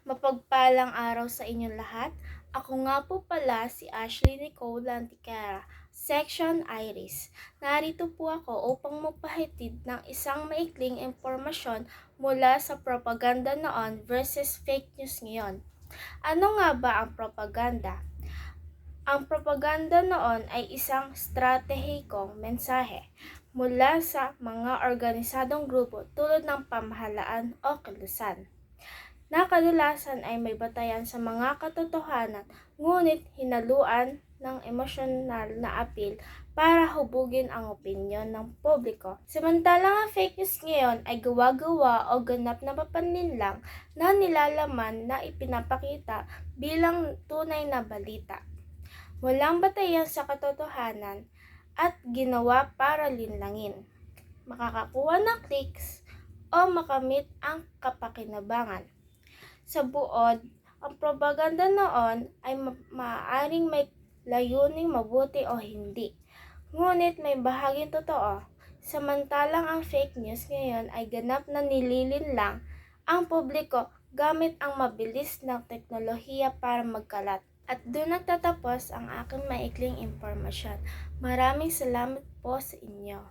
Mapagpalang araw sa inyong lahat. Ako nga po pala si Ashley Nicole Lanticara, Section Iris. Narito po ako upang magpahatid ng isang maikling impormasyon mula sa propaganda noon versus fake news ngayon. Ano nga ba ang propaganda? Ang propaganda noon ay isang estratehikong mensahe mula sa mga organisadong grupo tulad ng pamahalaan o kilusan na kadalasan ay may batayan sa mga katotohanan, ngunit hinaluan ng emosyonal na apil para hubugin ang opinyon ng publiko. Samantalang ang fake news ngayon ay gawa-gawa o ganap na papanlinlang na nilalaman na ipinapakita bilang tunay na balita. Walang batayan sa katotohanan at ginawa para linlangin, makakakuha ng clicks o makamit ang kapakinabangan. Sa buod, ang propaganda noon ay maaaring may layuning mabuti o hindi, ngunit may bahaging totoo. Samantalang ang fake news ngayon ay ganap na nililinlang ang publiko gamit ang mabilis na teknolohiya para magkalat. At doon nagtatapos ang aking maikling impormasyon. Maraming salamat po sa inyo.